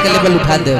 के लेवल उठा दे।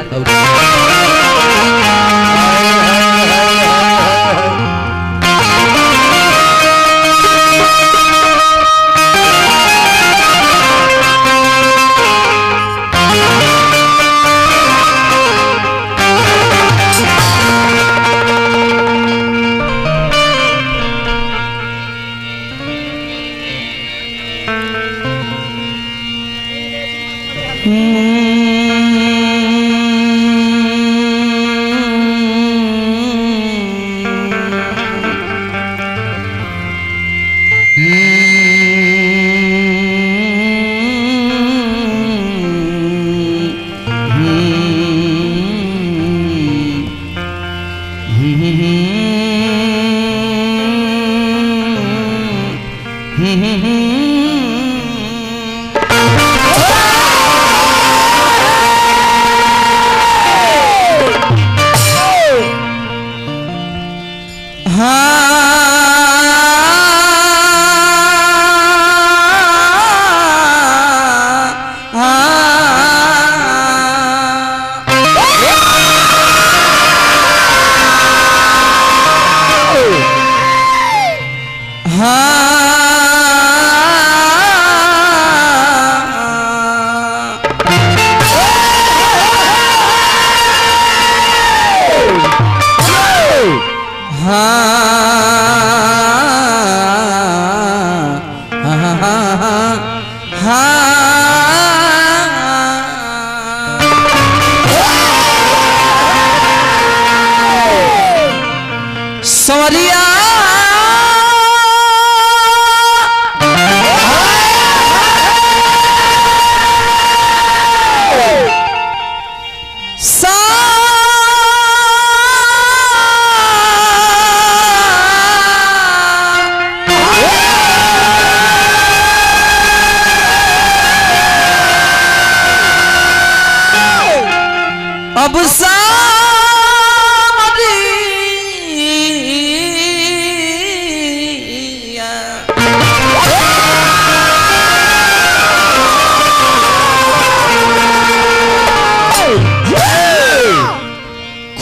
अब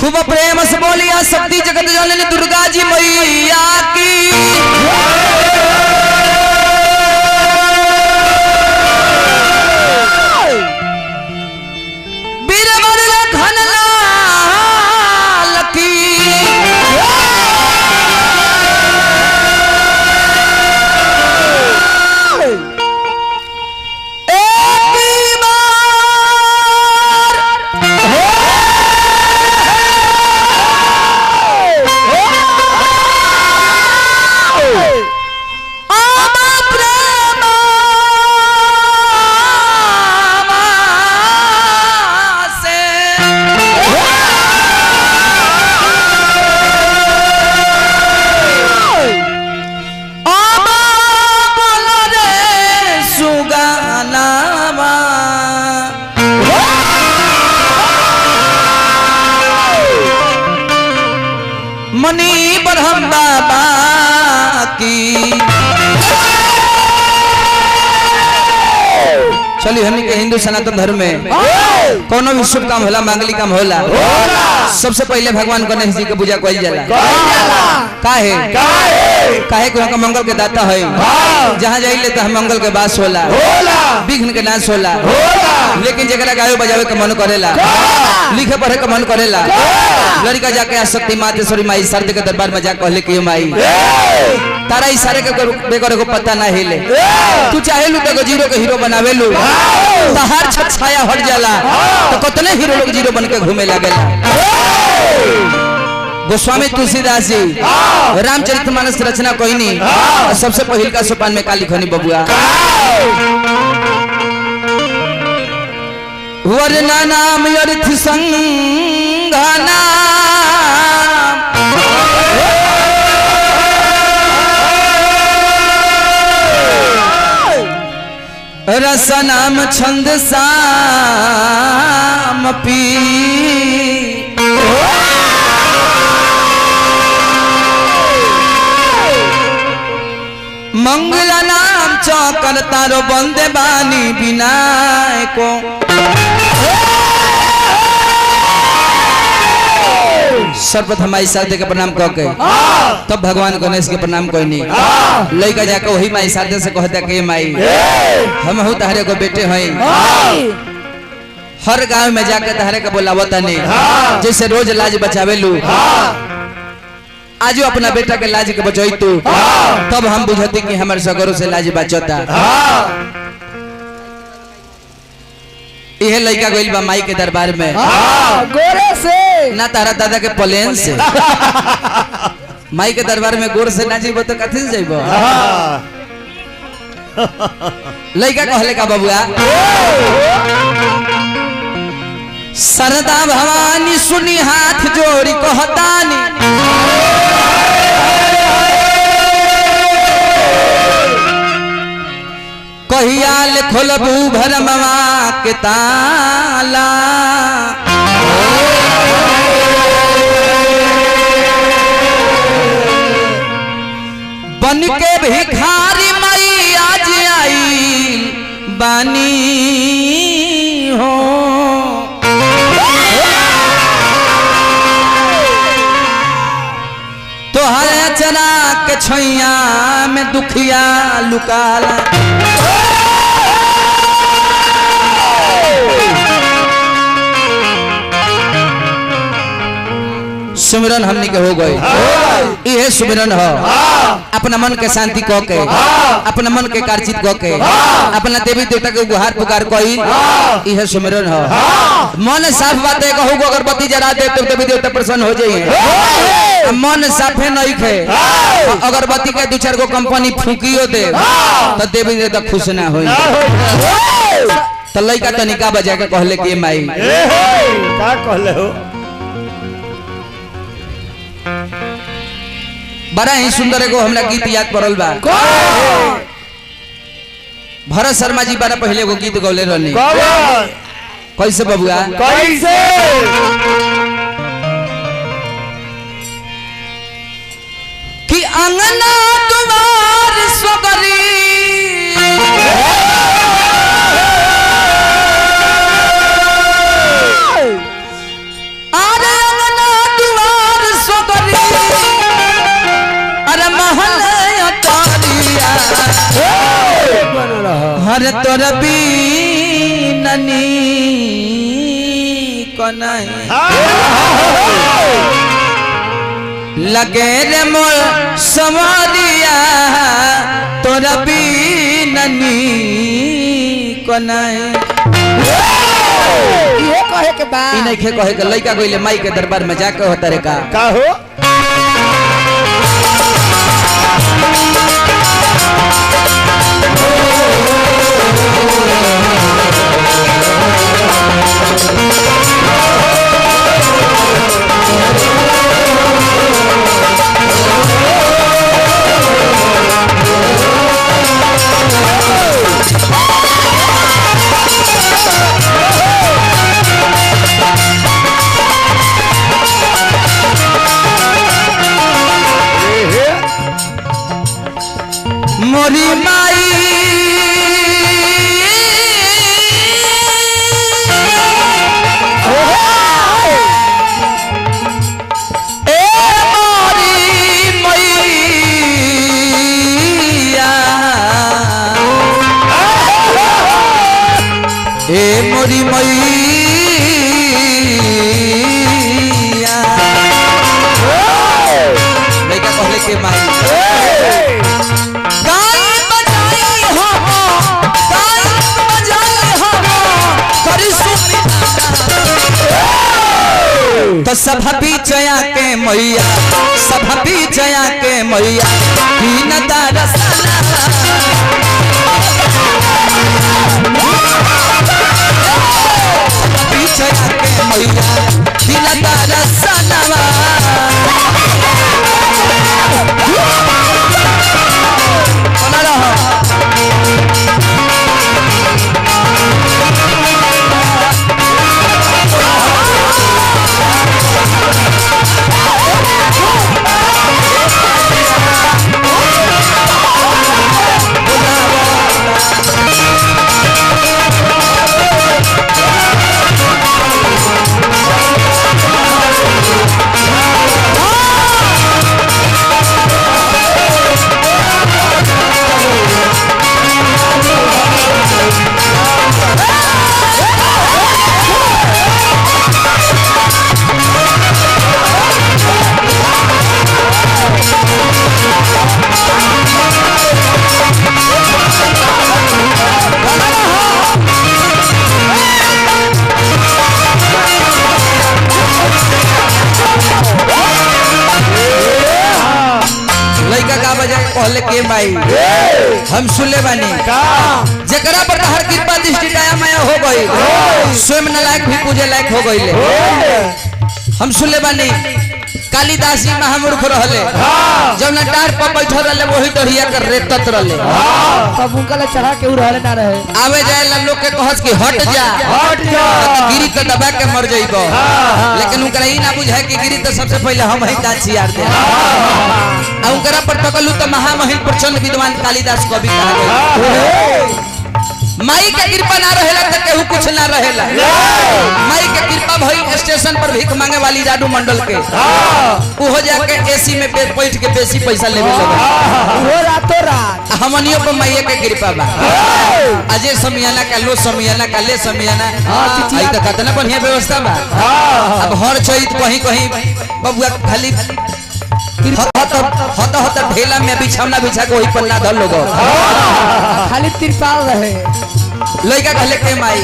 खूब प्रेम से बोलिया शक्ति जगत जननी दुर्गा जी मैया की। मणि ब्रह्म बाबा की चलिए हमने के हिंदू सनातन धर्म में कोनो भी शुभ काम होला मांगलिक काम होला सबसे पहले भगवान गणेश जी के पूजा कइल जाला। काहे को उनका मंगल के दाता है। जहाँ जाइले तो मंगल के वास होला, विघ्न के नाश होला। लेकिन जगह गायो बजावे के मन करेला, लिखे पढ़े के मन करेला, लड़का जाके आसक्ति मातेश्वरी माई शारदे के दरबार में जाके कहले कि माई तारा इशारे के बेकर को पता ना हिले, तू चाहे लू तो जीरो के हीरो बनावे लू, तहार छत छाया हट जाला तो कितने हीरो लोग जीरो बन के घूमे लागेला। गोस्वामी तुलसीदास जी रामचरितमानस रचना कोई नहीं। सबसे पहले का सोपान में काली खनी बबुआ वरना नाम अर्थ संघना रसनाम छंद साम पी मंगल नाम चौकर तारो बंदे बानी बिना को सर्वप्रथम माई शारदे के प्रणाम कह के तब भगवान गणेश के प्रणाम कोई नहीं लड़का जाकर वही माई शारदे से कहता कि माई हम हूँ तहरे को बेटे हैं हर गांव में जाकर तहरे का बोलावता नहीं जैसे रोज लाज बचावे लू आज अपना बेटा के लाज के बचाई तू तब हम बुझती कि हमारे सगरों से लाज बचता यह लड़का गइल बा माई के दरबार में गोरे से ना तारा दादा के प्लेन से माई के दरबार में गोर से ना जीबो तो कथी से जीबो लड़का कहले का बबुआ सरदा भवानी सुनी हाथ जोड़ी कहतानी कहियाल खोलबू भरमवा के ताला बन के भिखारी माई आज आई बानी हो तोहरे चना के छैया में दुखिया लुकाला सुमिरन हमनी के हो गए यह सुमिरन हो अपना मन के शांति कह के अपना मन के कार्चित कह के अपना देवी देवता के गुहार पुकार कोई यह सुमिरन हो मन साफ बात है कहू अगरबत्ती जरा दे तो देवी देवता प्रसन्न हो जाइए मन साफे नहीं खे अगरबत्ती के दो चार गो कंपनी फूकियो दे तो देवी देवता खुश ना हो तो लइका तनिका बजा के कहले कि माई का कहले हो बड़ा ही सुंदर एगो हमरा गीत याद पड़ल बा भरत शर्मा जी बड़ा पहले एगो गीत गौले रहनी कैसे बबुआ कैसे कि अंगना द्वार स्वगरी हर तोर बीननी कनाई लगे रे मोर समरिया तोर बीननी कनाई ये कहे के बा ई नहीं कहे के लइका गइले माई के दरबार में जाके होता रे का हो मोरी माई ए मोरी मैया ए मोरी मैया लइका कहले के माई तो सब बीचया के मैया सब बीचया के मैया दीन दरसना बीचया के मैया दीन दरसना के माई हम सुनले बानी जकरा पर हर कृपा दृष्टि दया माया हो गई स्वयं नालायक भी पूजे लायक हो गईले। हम सुनले बानी कालिदास जी महामूर्ख रहले जब न डार पर बैठल रहले वही डरिया कर रेतत रहले तब उनका चढ़ा के रहले ना रहे आवे जाए ला लोग के कहस कि हट जा गिरी तो दबा के मर जाइबो लेकिन उनकरा ई ना बुझाए कि गिरी तो सबसे पहले हम ही दांत छियार दे आ उनकरा पर तकलू तो महामहिम प्रचंड विद्वान कालिदास कवि कहा गया। माई के कृपा ना रहेला तो केहू कुछ ना रहेला। माई के कृपा भई स्टेशन पर भीख मांगे वाली राडू मंडल के वो जाके एसी में बैठ के बेसी पैसा लेवे लगे वो रातों रात हमनियो पर माई के कृपा बा अजय समियाना का लो समियाना का ले समियाना आई तो कितना बढ़िया व्यवस्था बा। अब हर चैत कहीं कहीं बबुआ खाली हत ढेला में बिछौना बिछा के वही पर ना धर लोग खाली तिरपाल रहे लड़का कहले के माई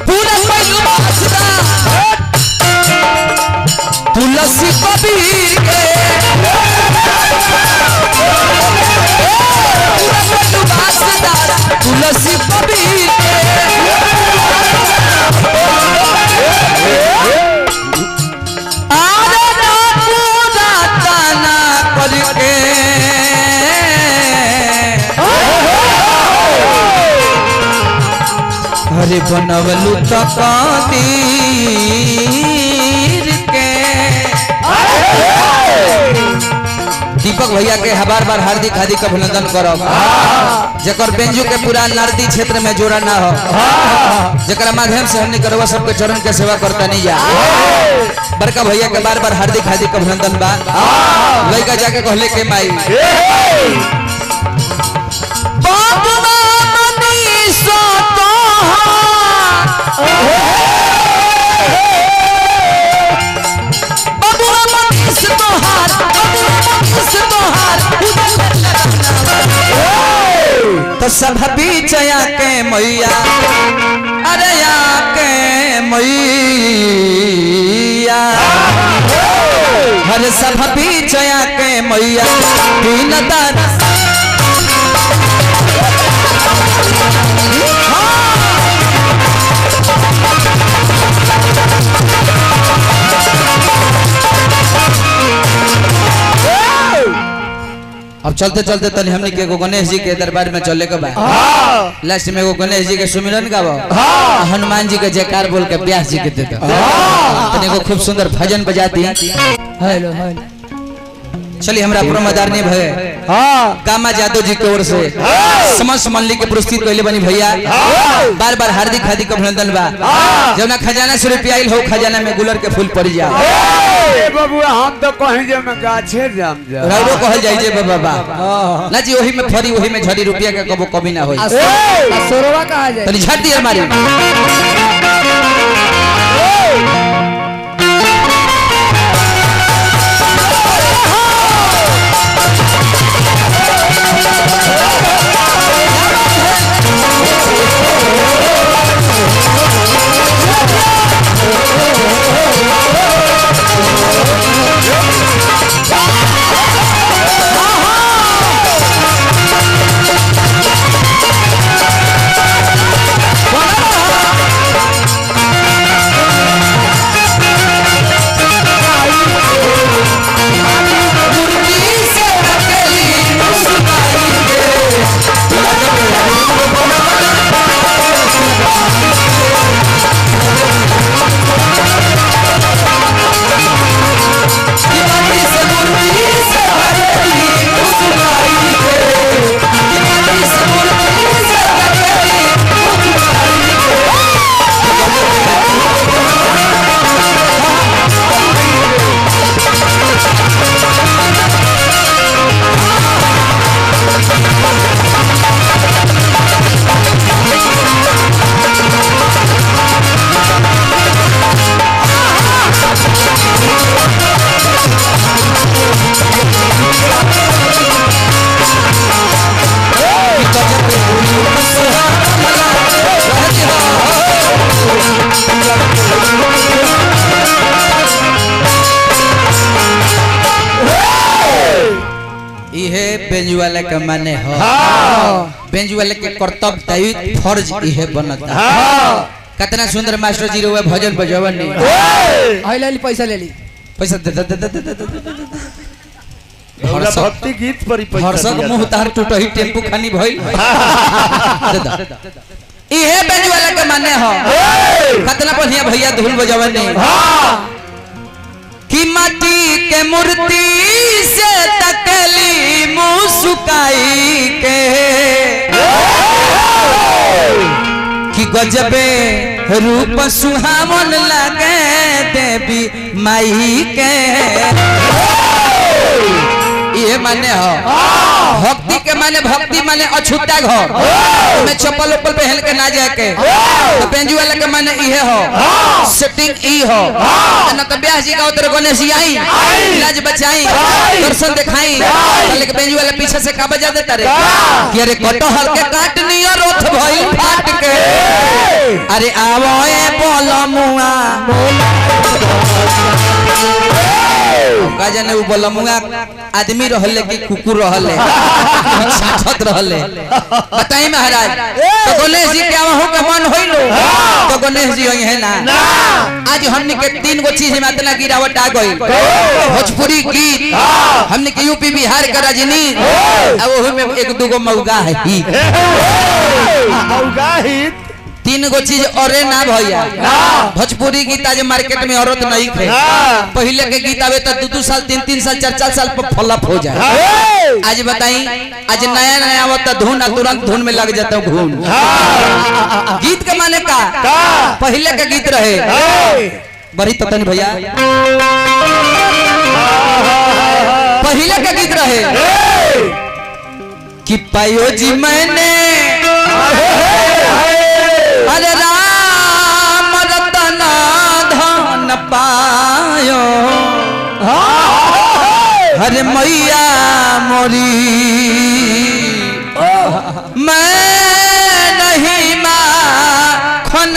पूरा पहलू बासदा तुलसी कबीर के पूरा पहलू बासदा तुलसी कबीर के हरे बनवलू तकदीर के। दीपक भैया के बार बार हार्दिक हार्दिक अभिनंदन करब जकर बेंजू के पूरा नारदी क्षेत्र में जोड़ा ना हो जकरा माध्यम से हमने करवा सबके चरण के सेवा करता नहीं जा बड़का भैया के बार बार हार्दिक हार्दिक अभिनंदन बा। लड़का जाके कहले के माई तो सब बीच के मैया अरे के मैया हर सब बीच के मैया तीन दान अब चलते चलते तनी हमने के गणेश जी के दरबार में चले के बा लास्ट में गणेश जी के सुमिरन गावो हनुमान जी के जयकार बोल के व्यास जी के दे दो तनी को खूब सुंदर भजन बजा दिया। हेलो हेलो चलिए हमरा प्रमदारनी भय कामा यादव जी की ओर से समस्त मंडली के पुरस्कृत कइले बनी भैया बार बार हार्दिक हार्दिक अभिनंदन बा। जब ना खजाना से रुपया आइल हो खजाना में गुलर के फूल पड़ जा बबुआ हम तो कहीं जे में गाछे जाम जा राउरो कहल जाई जे बाबा ना जी वही में फरी वही में झड़ी रुपया के कबो कमी ना होई सोरवा कहा जाए तनी झट दी हमारी बेंजू वाले के माने हो बेंजू वाले के कर्तव्य दायित्व फर्ज इहे बनता कितना सुंदर मास्टर जी रे भजन बजावन नहीं ले ली पैसा ले ली पैसा दे भक्ति गीत पर हर्षक मुंह तार टूटही टेम्पू खानी भइल इहे बेंजू वाले के माने हो कितना बढ़िया भैया धुन बजावन नहीं कि माटी के मूर्ति से तकली मुस्काई के कि गजबे रूप सुहावन लगे देवी माई के ये माने हो भक्ति के माने भक्ति माने अछूता घर में चप्पल उप्पल पहन के ना जाके तो बेंजू वाला के माने इहे हो सेटिंग ई हो ना तो ब्याह जी का उतर गणेश जी आई इलाज बचाई दर्शन दिखाई लेकिन बेंजू वाला पीछे से का बजा देता रे कि अरे कटहल के काटनी और रोथ भइल फाट के अरे आवो ए बोलमुआ का जाने वो बोलमुआ आदमी रहले कि कुकुर रहले साथत रहले बताई महाराज तो गणेश जी के आवहु के मन होइलो तो गणेश जी होई है ना आज हमनी के 3 गो चीज में इतना गिरावट आ गई भोजपुरी गीत हमनी के यूपी बिहार का राजनीति अब ओहि में 1-2 मौगा है मौगा ही 3 गो चीज औरे ना भैया भोजपुरी गीत आज मार्केट में औरत नहीं थे पहले के गीत आवे तो 2-2 साल 3-3 साल 4-4 साल पर फ्लॉप हो जाए आज बताई आज नया आवत धुन तुरंत धुन में लग जाता धुन गीत के माने का पहले के गीत रहे बड़ी ततन भैया पहले के गीत रहे कि पायो जी मैंने अरे राम रतन धन पायो हरे मैया मोरी मैं नहीं माखन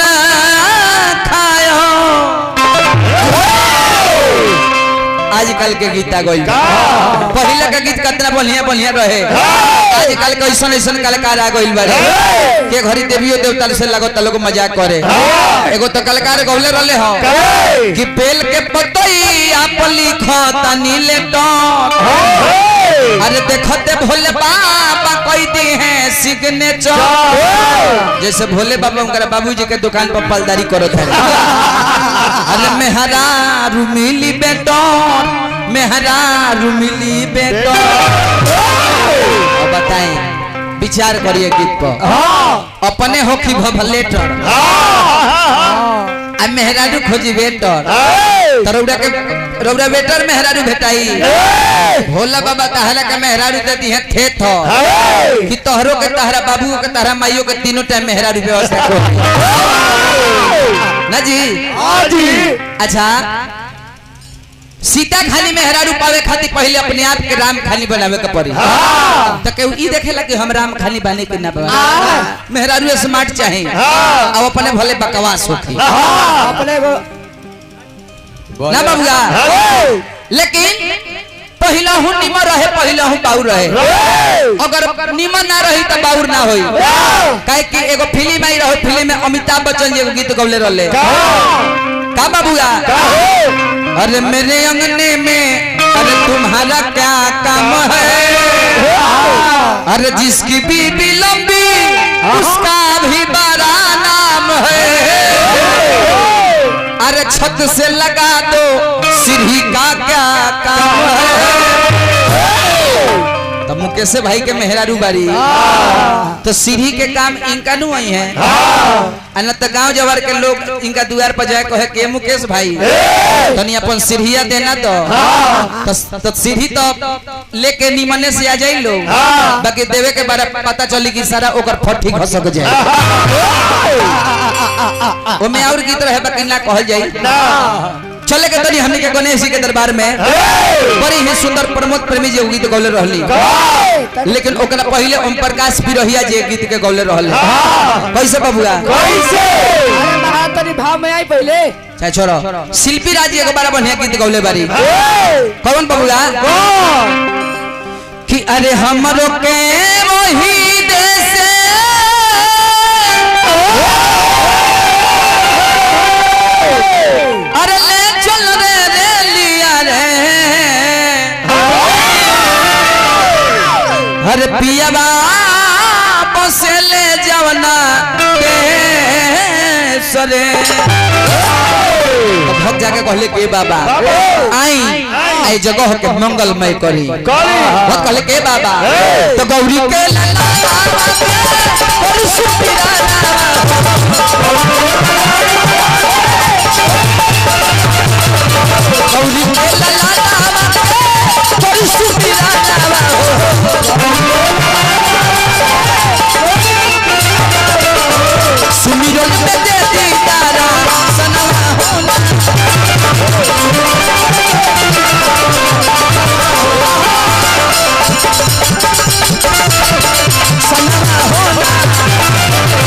खायो आजकल के गीत आ गई पहले का गीत कितना बढ़िया रहे आजकल के ऐसा कलाकार आ गई बारे के घरी देवियो देवता से लगता लोग मजाक करे एगो तो कलाकार गौले रहले हो कि बेल के पतई आप लिखता नीले टॉप अरे देखते भोले बाबा कोई दी है सिग्नेचर जैसे भोले बाबा उनका बाबूजी के दुकान पर पलदारी करो थे अरे मेहरा रुमिली बेटन मेहरा रुमिली बेटन बताएं विचार करिए गीत पर अपने हो कि भलेटर आ मेहरारू खोजी बेटर तरौड़ा के रौड़ा बेटर मेहरारू भेटाई भोला बाबा तहरा के मेहरारू देती है थे थो कि तोहरो के तहरा बाबू के तहरा माइयों के तीनों टाइम मेहरारू व्यवस्था करो ना जी अच्छा सीता खाली मेहरारू पावे खातिर पहले अपने आप के राम खाली बनावे के पड़ी तो केहू ई देखेला कि हम राम खाली बने के ना बने मेहरारू स्मार्ट चाहे अब अपने भले बकवास होखी अपने ना बाबूगा लेकिन पहला हूं निमन रहे पहला हूं बाउर रहे अगर निमन ना रही तो बाउर ना होई काहे कि एगो फिल्म आई रहे फिल्म में अमिताभ बच्चन जी गीत गौले रहले का बाबूगा अरे मेरे अंगने में अरे तुम्हारा क्या काम है अरे जिसकी बीबी लंबी उसका भी बड़ा नाम है अरे छत से लगा दो सीढ़ी का क्या काम है तो मुकेश भाई के मेहरारू बारी तो सीढ़ी के काम इनका नु आई है न तो गांव जवार के लोग इनका द्वार पर जाए कहे के मुकेश भाई तनी अपन सीढ़िया देना तो सीढ़ी तो लेके निमने से आ जाई लोग बाकी देवे के बारे पता चली कि सारा ओकर फट्टी घसक जाए ओ में और गीत रहे बाकी ना कहल जाई चले के तनी हमनी के गणेश जी के दरबार में बड़ी ही सुंदर प्रमोद प्रेमी जी गीत गौले रहली लेकिन ओकरा पहले ओम प्रकाश बिरहिया जी गीत के गौले रहले कैसे बाबूआ कैसे अरे महाराज तनी भाव में आई पहले चाहे छोरो शिल्पी राज जी एक बार बढ़िया गीत गौले बारी कौन बाबूआ कि अरे हमरो के वही देश अरे ले चल रे लिया रे अरे पियाबा बसे ले जवना के सरे भक्त जाके कहले के बाबा आई जगह के मंगलमय करी भक्त कहले के बाबा तो गौरी के लला और गौरी के लला और सुमिरन में देती तारा सनवा होला सनवा होला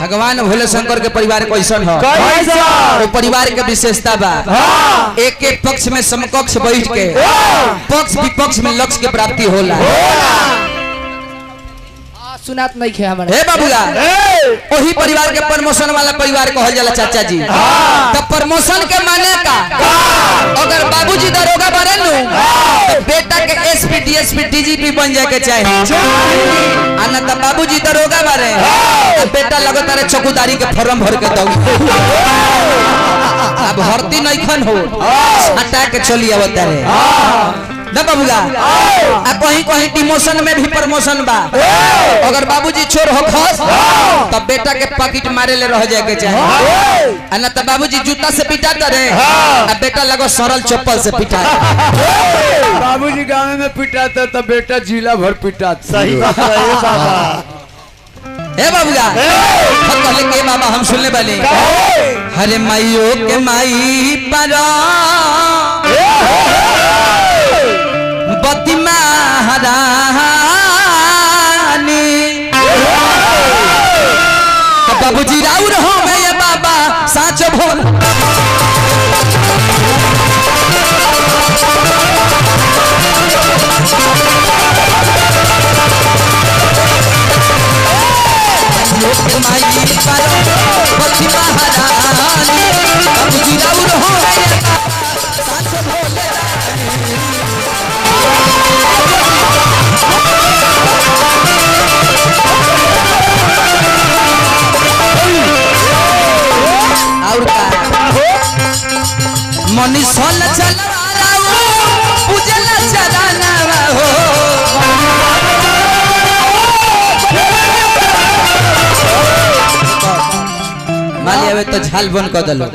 भगवान भोले शंकर के परिवार कैसन हो तो परिवार के विशेषता बा एक एक पक्ष में समकक्ष बैठ के पक्ष विपक्ष में लक्ष्य के प्राप्ति होला सुनात नहीं खे हमारे हे बाबूला वही परिवार के प्रमोशन वाला परिवार कहल जाला चाचा जी तब प्रमोशन के माने का अगर बाबूजी दरोगा बने नु तो बेटा के एसपी डीएसपी डीजीपी बन जाए के चाहिए आना तब बाबूजी दरोगा बने तो बेटा लगातार चौकीदारी के फॉर्म भर के दो अब भर्ती नहीं खन हो हटा के चली आवता रे ना बाबूला आ कहीं कहीं डिमोशन में भी प्रमोशन बा अगर बाबूजी चोर हो खस तब बेटा के पॉकेट मारे ले रह जाए के चाहिए आ ना तब बाबूजी जूता से पिटाता रे आ बेटा लगो सरल चप्पल से पिटा बाबूजी गाँव में पिटाता तो बेटा जिला भर पिटाता सही बात है बाबा हे बाबूला कहले के बाबा हम सुनने वाले हरे माइयो के माई पारा बती महारानी बाबूजी राउर हो मैं बाबा साच भोल माई पारो बती महारानी बाबूजी राउर हो मैं साच भोल और मनी सोल चलवा पूजला चराना हो मालिया तो झाल बन कर दलो